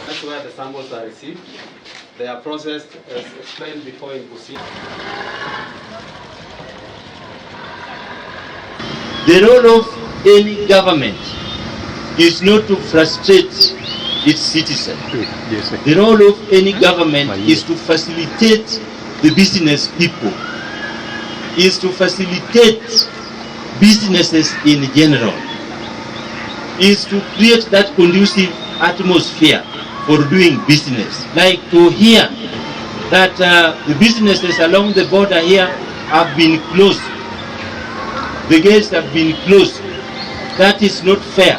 That's where the samples are received. They are processed as explained before in Busia. The role of any government is not to frustrate its citizens. The role of any government is to facilitate the business people, is to facilitate businesses in general, is to create that conducive atmosphere for doing business. Like to hear that the businesses along the border here have been closed. The gates have been closed. That is not fair.